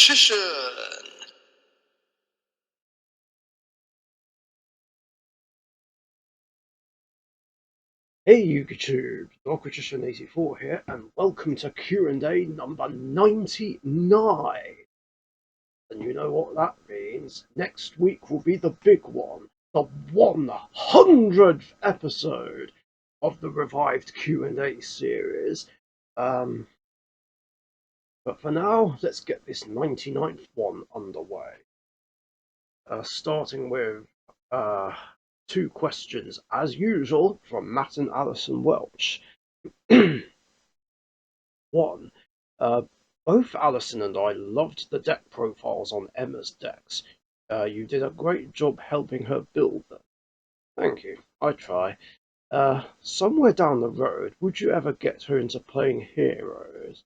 Richician. Hey YouTube, Richician 84 here, and welcome to Q&A number 99. And you know what that means? Next week will be the big one, the 100th episode of the revived Q&A series. But for now, let's get this 99th one underway. Starting with two questions, as usual, from Matt and Alison Welch. One, both Alison and I loved the deck profiles on Emma's decks. You did a great job helping her build them. Thank you, I try. Somewhere down the road, would you ever get her into playing heroes?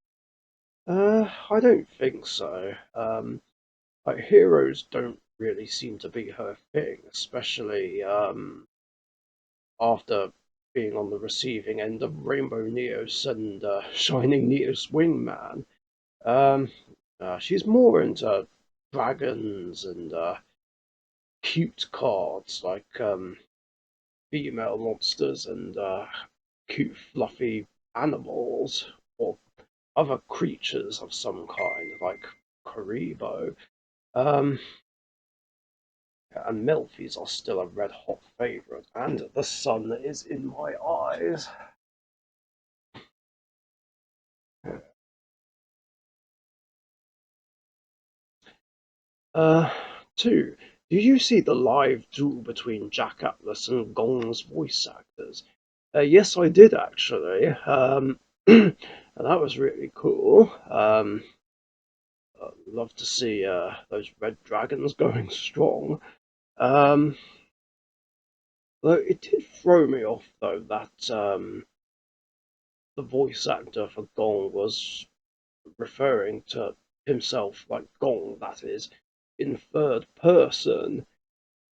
I don't think so. Heroes don't really seem to be her thing, especially after being on the receiving end of Rainbow Neos and Shining Neos Wingman. She's more into dragons and cute cards like female monsters and cute fluffy animals or other creatures of some kind like Karibo. And Melfi's are still a red hot favourite, and the sun is in my eyes. Two, did you see the live duel between Jack Atlas and Gong's voice actors? Yes, I did actually. And that was really cool. I'd love to see those red dragons going strong. Though it did throw me off though that the voice actor for Gong was referring to himself, like Gong, that is, in third person.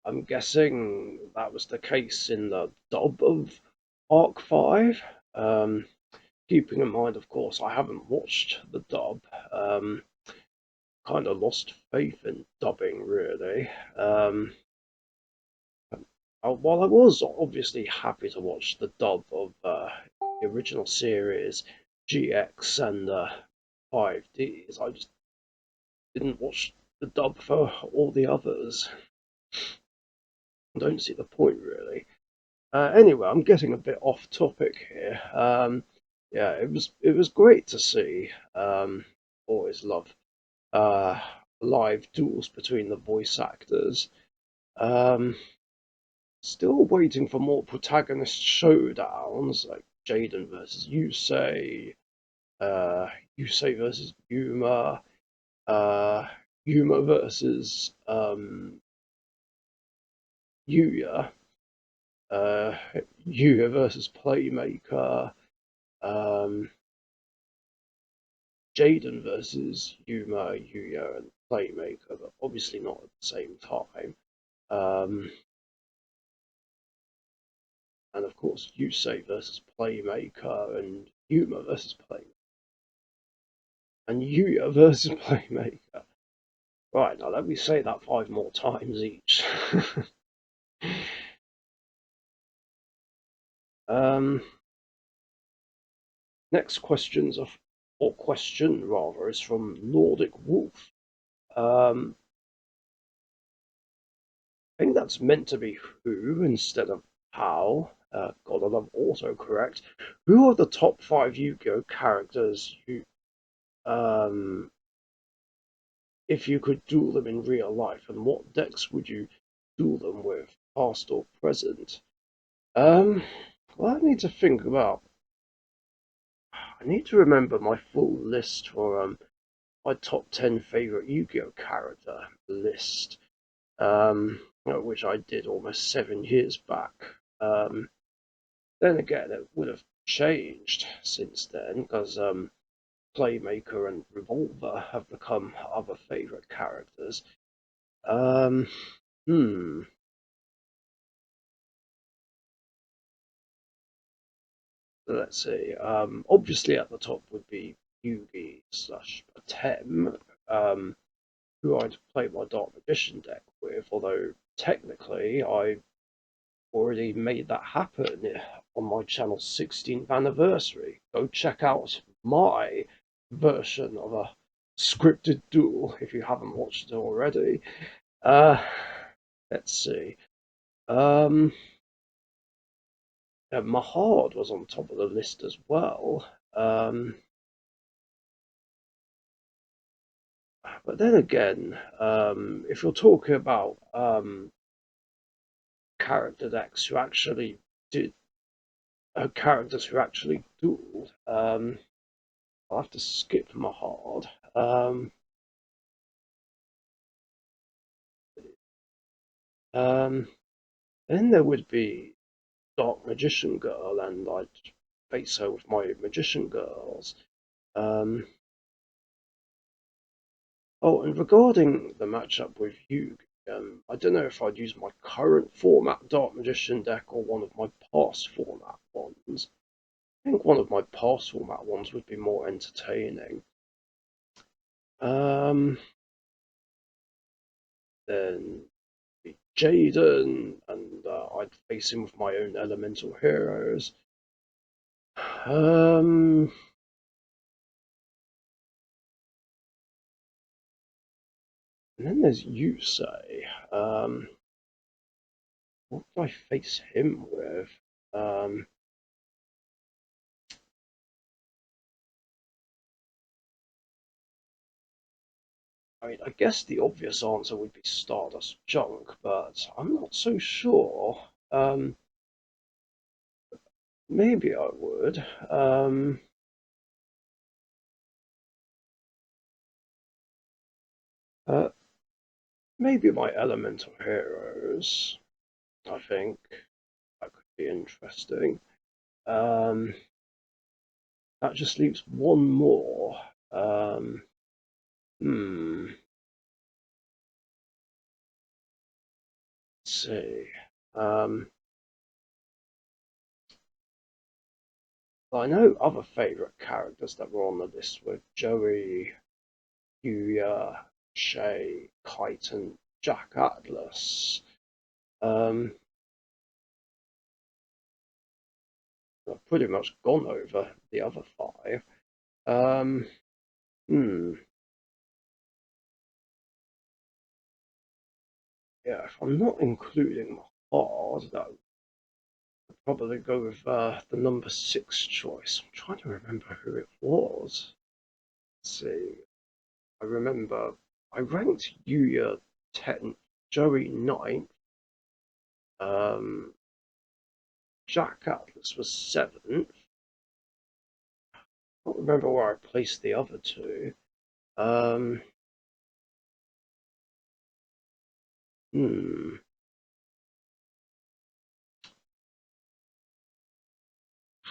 I'm guessing that was the case in the dub of Arc 5. Keeping in mind, of course, I haven't watched the dub. Kind of lost faith in dubbing, really. While I was obviously happy to watch the dub of the original series, GX and 5Ds, I just didn't watch the dub for all the others. I don't see the point, really. Anyway, I'm getting a bit off topic here. Yeah, it was great to see. Always love uh, live duels between the voice actors. Um, Still waiting for more protagonist showdowns like Jaden versus Yusei versus Yuma, Yuma versus Yuya, Yuya versus Playmaker, um, Jaden versus Yuma, Yuya, and Playmaker, but obviously not at the same time. And of course, Yusei versus Playmaker, and Yuma versus Playmaker, and Yuya versus Playmaker. Right, now let me say that 5 more times each. Next question rather, is from Nordic Wolf. I think that's meant to be who instead of how. God, I love autocorrect. Who are the top 5 Yu-Gi-Oh characters if you could duel them in real life, and what decks would you duel them with, past or present? Well, I need to think about. I need to remember my full list for my top 10 favorite Yu-Gi-Oh character list, which I did almost 7 years back. Then again, it would have changed since then because Playmaker and Revolver have become other favorite characters. Hmm. Let's see. Obviously, at the top would be Yugi slash Atem. who I'd play my Dark Magician deck with, although technically I already made that happen on my channel's 16th anniversary. Go check out my version of a scripted duel if you haven't watched it already. Uh, let's see. Um, Mahard was on top of the list as well. But then again, if you're talking about character decks who actually did characters who actually dueled, I'll have to skip Mahard. Um, then there would be Dark Magician Girl, and I'd face her with my Magician Girls. Um, oh, and regarding the matchup with you, I don't know if I'd use my current format Dark Magician deck or one of my past format ones. I think one of my past format ones would be more entertaining. Then Jaden, and I'd face him with my own elemental heroes. And then there's Yusei. What do I face him with? Um, I mean, I guess the obvious answer would be Stardust Junk, but I'm not so sure. Maybe I would. Uh, Maybe my elemental heroes. I think that could be interesting. Um, that just leaves one more. Um, hmm. Let's see. Um, I know other favourite characters that were on the list were Joey, Yuya, Shay, Kite, and Jack Atlas. Um, I've pretty much gone over the other five. Um, hmm. Yeah, if I'm not including hard, that would probably go with the number six choice. I'm trying to remember who it was. Let's see. I remember I ranked Yuya 10th, Joey 9th, um, Jack Atlas was 7th. I can't remember where I placed the other two. Um, hmm.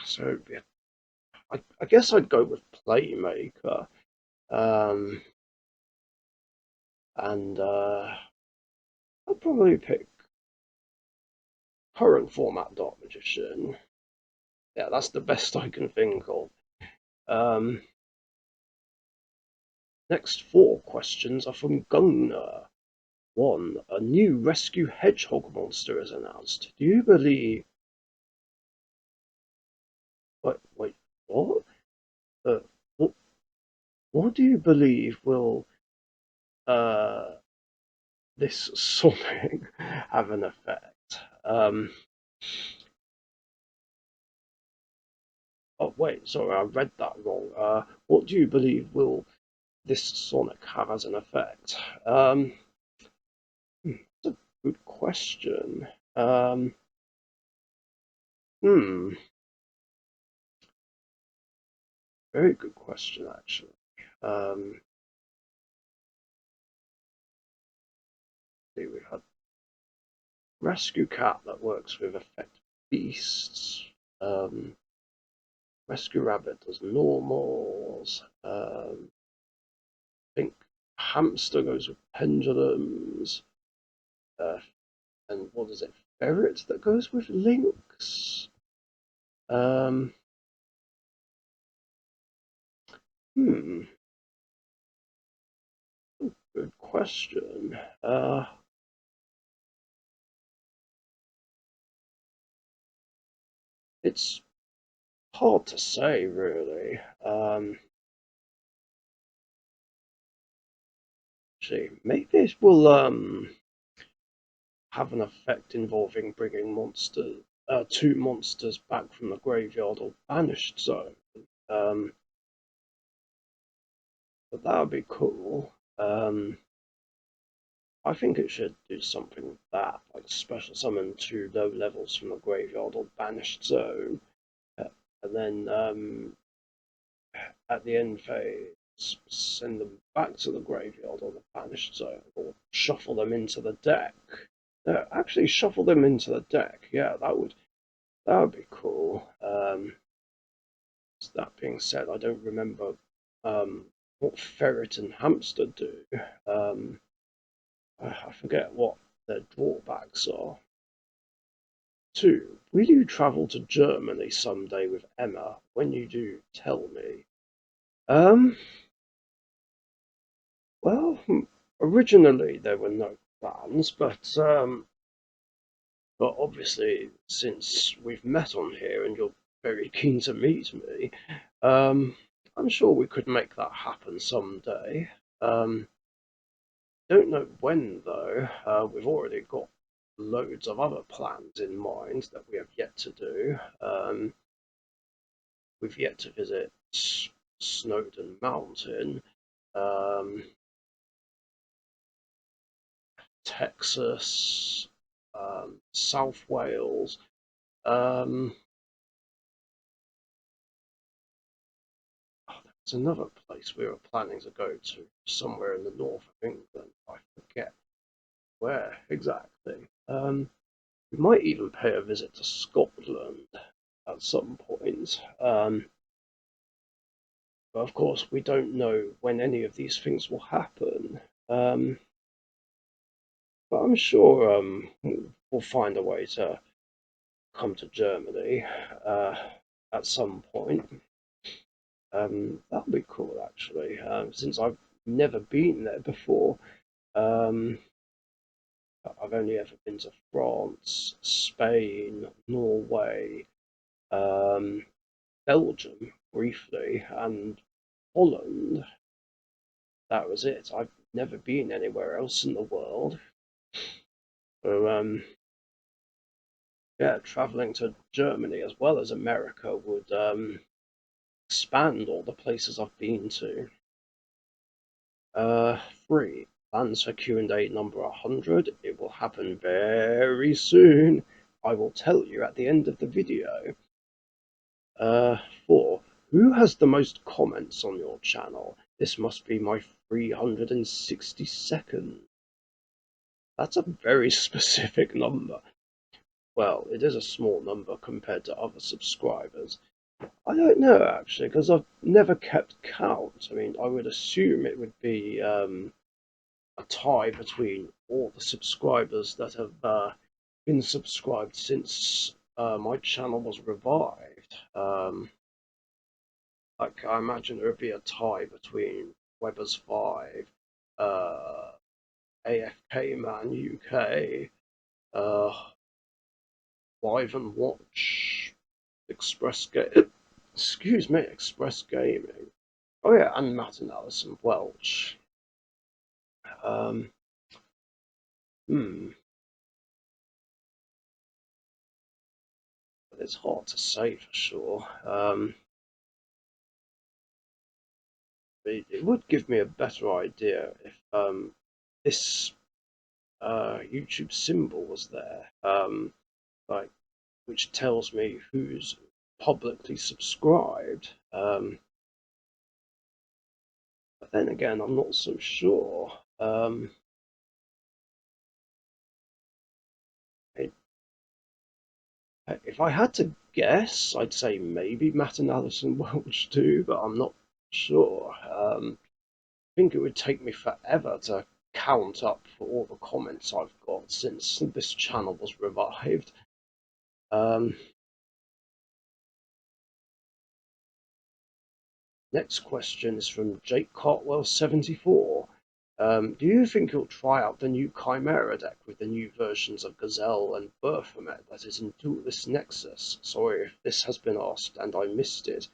So yeah, I guess I'd go with Playmaker. Um, and I'd probably pick current format Dark Magician. Yeah, that's the best I can think of. Um, Next four questions are from Gunnar. One, a new rescue hedgehog monster is announced. Do you believe? Wait, what? Uh, what? What do you believe will uh, this something have an effect? Oh wait, sorry, I read that wrong. What do you believe will this Sonic have as an effect? That's a good question. Um, hmm, very good question actually. Um, See, we've had Rescue Cat that works with effect beasts. Rescue Rabbit does normals. I think Hamster goes with pendulums. Uh, and what is it? Ferret that goes with links. Um, hmm. Good question. It's hard to say, really. Actually, maybe it will have an effect involving bringing two monsters back from the graveyard or banished zone. Um, but that would be cool. I think it should do something with that, like special summon two low levels from the graveyard or banished zone, and then at the end phase send them back to the graveyard or the banished zone, or shuffle them into the deck. No, actually shuffle them into the deck. Yeah, that would be cool. That being said, I don't remember what ferret and hamster do. I forget what their drawbacks are. 2. Will you travel to Germany someday with Emma? When you do, tell me. Um, well, originally there were no plans, but obviously since we've met on here and you're very keen to meet me, um, I'm sure we could make that happen someday. Don't know when though. We've already got loads of other plans in mind that we have yet to do. We've yet to visit Snowdon Mountain, um, Texas, South Wales. Um, there's another place we were planning to go to, somewhere in the north of England. I forget where exactly. We might even pay a visit to Scotland at some point. But of course, we don't know when any of these things will happen. Um, but I'm sure we'll find a way to come to Germany uh, at some point. That would be cool, actually, since I've never been there before. Um, I've only ever been to France, Spain, Norway, um, Belgium briefly, and Holland. That was it. I've never been anywhere else in the world. So, yeah, traveling to Germany as well as America would expand all the places I've been to. 3. Plans for Q&A number 100. It will happen very soon. I will tell you at the end of the video. 4. Who has the most comments on your channel? This must be my 362nd. That's a very specific number. Well, it is a small number compared to other subscribers. I don't know actually, because I've never kept count. I mean, I would assume it would be a tie between all the subscribers that have been subscribed since my channel was revived. Like I imagine there would be a tie between Weber's 5, uh, AFK Man UK, Live and Watch, Express Gaming. Oh yeah, and Matt and Alison Welch. Um, hmm, it's hard to say for sure. It would give me a better idea if this YouTube symbol was there, like which tells me who's publicly subscribed. But then again, I'm not so sure. It, if I had to guess, I'd say maybe Matt and Alison Welch do, but I'm not sure. I think it would take me forever to count up for all the comments I've got since this channel was revived. Next question is from Jake Cartwell 74. Do you think you'll try out the new Chimera deck with the new versions of Gazelle and Baphomet that is in Duelist Nexus? Sorry if this has been asked and I missed it.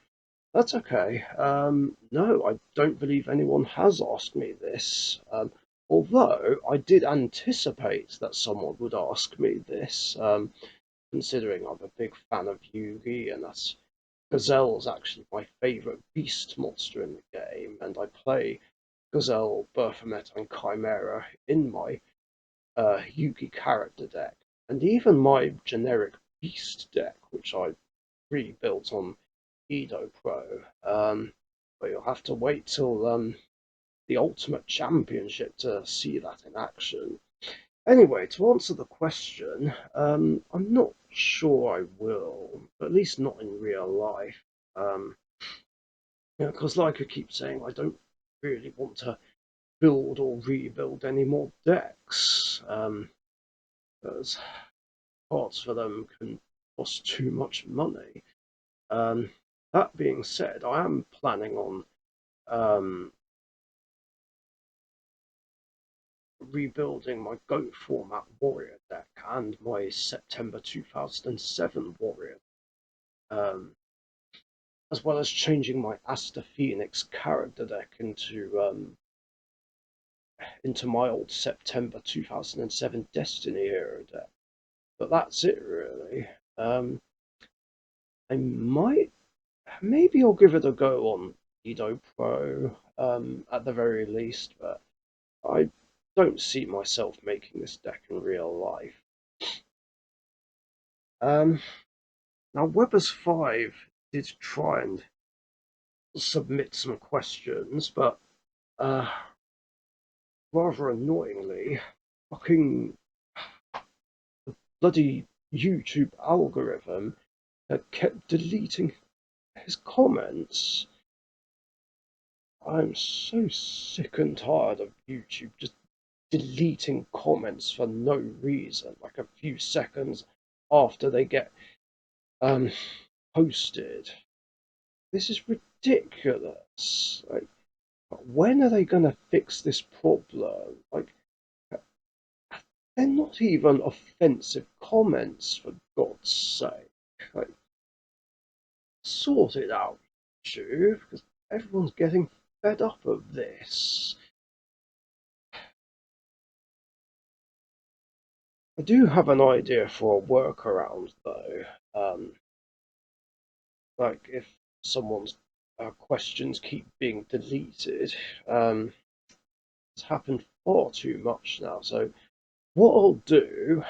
That's okay. No, I don't believe anyone has asked me this. Although I did anticipate that someone would ask me this, considering I'm a big fan of Yugi and that's Gazelle's actually my favourite beast monster in the game, and I play Gazelle, Baphomet, and Chimera in my Yugi character deck, and even my generic beast deck, which I rebuilt on Edo Pro. But you'll have to wait till the Ultimate Championship to see that in action. Anyway, to answer the question, I'm not sure I will, at least not in real life. Um, because, like I keep saying, I don't really want to build or rebuild any more decks. Because parts for them can cost too much money. Um, that being said, I am planning on um, rebuilding my GOAT format warrior deck and my September 2007 warrior, um, as well as changing my Asta Phoenix character deck into my old September 2007 Destiny Hero deck. But that's it really. I might, maybe I'll give it a go on Edo Pro at the very least, but I don't see myself making this deck in real life. Um, Now, Weber's 5 did try and submit some questions, but uh, rather annoyingly, fucking bloody YouTube algorithm had kept deleting his comments. I'm so sick and tired of YouTube just deleting comments for no reason, like a few seconds after they get um, posted. This is ridiculous. Like, when are they going to fix this problem? Like, they're not even offensive comments, for God's sake. Like, sort it out, YouTube, because everyone's getting fed up of this. I do have an idea for a workaround, though. Like, if someone's questions keep being deleted, it's happened far too much now. So what I'll do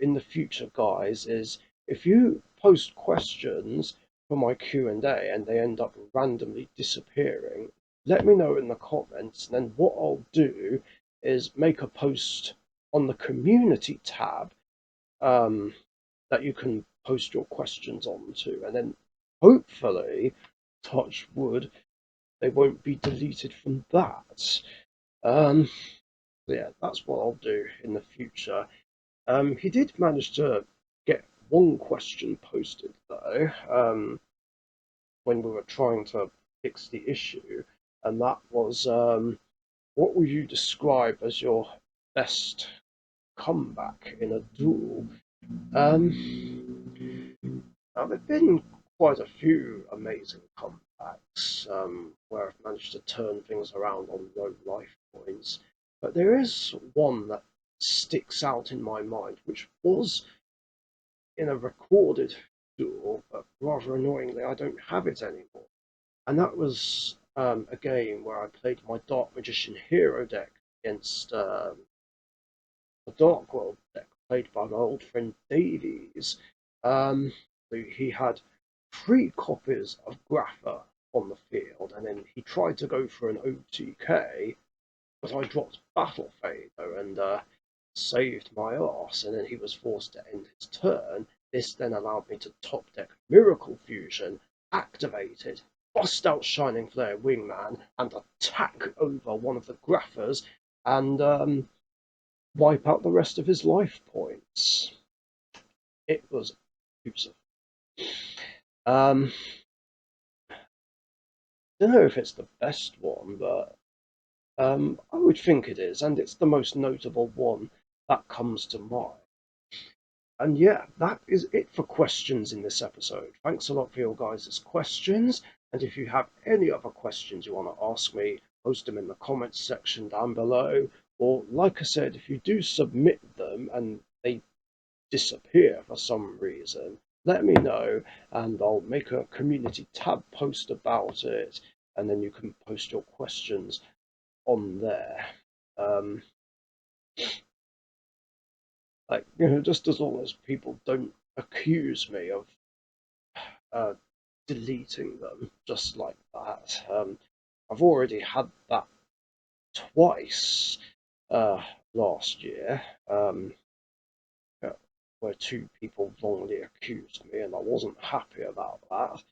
in the future, guys, is if you post questions for my Q&A and they end up randomly disappearing, let me know in the comments. And then what I'll do is make a post on the community tab um, that you can post your questions onto. And then hopefully, touch wood, they won't be deleted from that. Um, yeah, that's what I'll do in the future. He did manage to get one question posted though, when we were trying to fix the issue, and that was what would you describe as your best comeback in a duel? Now there've been quite a few amazing comebacks where I've managed to turn things around on low life points, but there is one that sticks out in my mind, which was in a recorded duel, but rather annoyingly, I don't have it anymore. And that was a game where I played my Dark Magician hero deck against the Dark World deck played by my old friend Davies. Um, he had 3 copies of Grapha on the field, and then he tried to go for an OTK, but I dropped Battle Fader and saved my arse, and then he was forced to end his turn. This then allowed me to top deck Miracle Fusion, activate it, bust out Shining Flare Wingman, and attack over one of the Graphas, and wipe out the rest of his life points. It was beautiful. I don't know if it's the best one, but I would think it is, and it's the most notable one that comes to mind. And yeah, that is it for questions in this episode. Thanks a lot for your guys' questions. And if you have any other questions you want to ask me, post them in the comments section down below. Or, like I said, if you do submit them and they disappear for some reason, let me know and I'll make a community tab post about it. And then you can post your questions on there. Um, just as long as people don't accuse me of uh, deleting them just like that. I've already had that twice uh, last year, uh, where two people wrongly accused me, and I wasn't happy about that.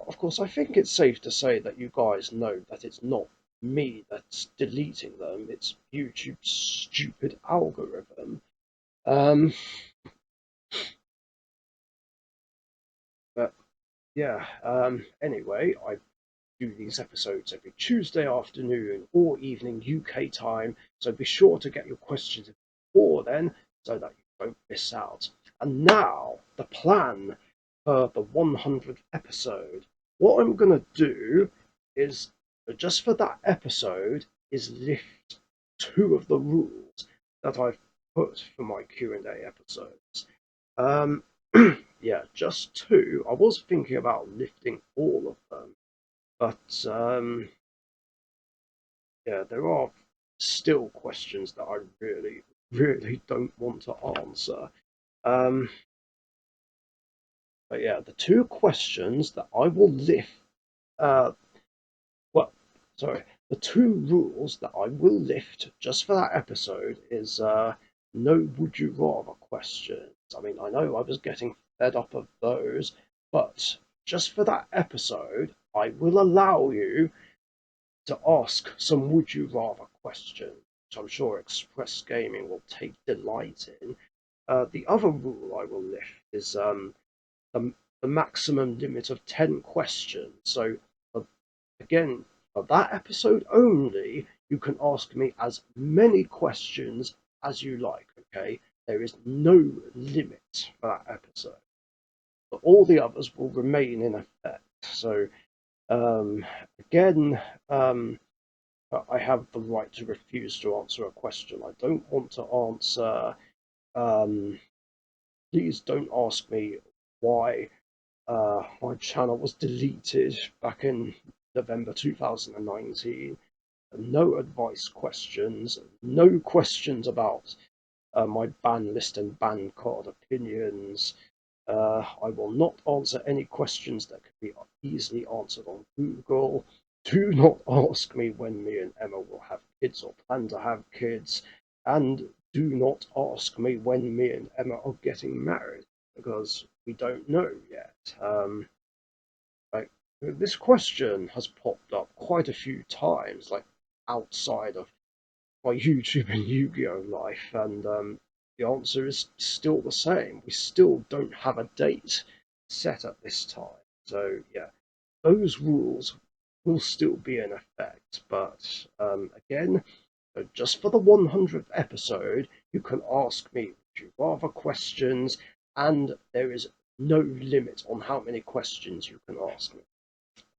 Of course, I think it's safe to say that you guys know that it's not me that's deleting them, it's YouTube's stupid algorithm. Um, but yeah, anyway, I do these episodes every Tuesday afternoon or evening UK time, so be sure to get your questions before then so that you don't miss out. And now, the plan for the 100th episode. What I'm going to do is, just for that episode, is lift two of the rules that I've put for my Q&A episodes. Um, yeah, just two. I was thinking about lifting all of them, but yeah, there are still questions that I really, really don't want to answer. Um, but yeah, the two questions that I will lift, uh, well, sorry, the two rules that I will lift just for that episode is no would you rather questions. I mean, I know I was getting fed up of those, but just for that episode, I will allow you to ask some would you rather questions, which I'm sure Express Gaming will take delight in. The other rule I will lift is the, the maximum limit of 10 questions. So, uh, again, for that episode only, you can ask me as many questions as you like, okay? There is no limit for that episode. But all the others will remain in effect. So, um, again, I have the right to refuse to answer a question I don't want to answer. Um, Please don't ask me why my channel was deleted back in November 2019. No advice questions, no questions about my ban list and ban card opinions. I will not answer any questions that could be easily answered on Google. Do not ask me when me and Emma will have kids or plan to have kids. And do not ask me when me and Emma are getting married, because we don't know yet. Like, this question has popped up quite a few times, like outside of my YouTube and Yu-Gi-Oh life, and the answer is still the same. We still don't have a date set at this time. So yeah, those rules will still be in effect. But again, just for the 100th episode, you can ask me would you rather questions, and there is no limit on how many questions you can ask me.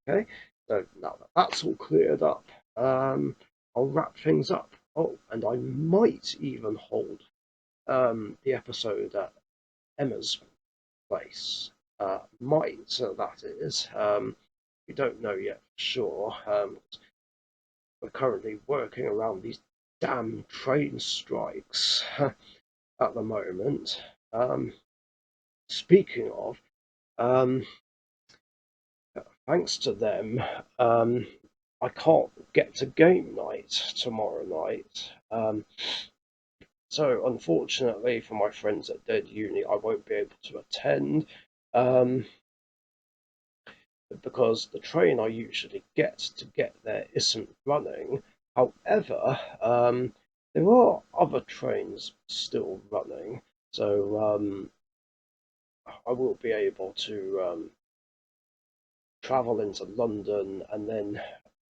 Okay, so now that that's all cleared up, I'll wrap things up. Oh, and I might even hold the episode at Emma's place. Might, that is. We don't know yet for sure. We're currently working around these damn train strikes at the moment. Speaking of, um, thanks to them, I can't get to game night tomorrow night. So unfortunately for my friends at Dead Uni, I won't be able to attend um, because the train I usually to get there isn't running. However, there are other trains still running, so I will be able to travel into London and then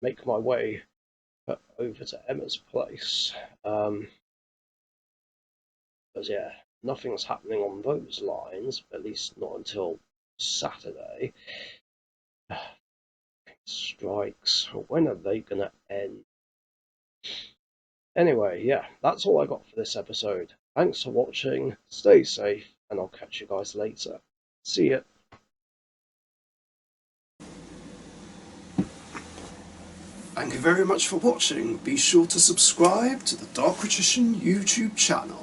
make my way over to Emma's place. Because yeah, nothing's happening on those lines, at least not until Saturday. Strikes, when are they gonna end? Anyway, yeah, that's all I got for this episode. Thanks for watching, stay safe, and I'll catch you guys later. See ya. Thank you very much for watching. Be sure to subscribe to the Richician YouTube channel.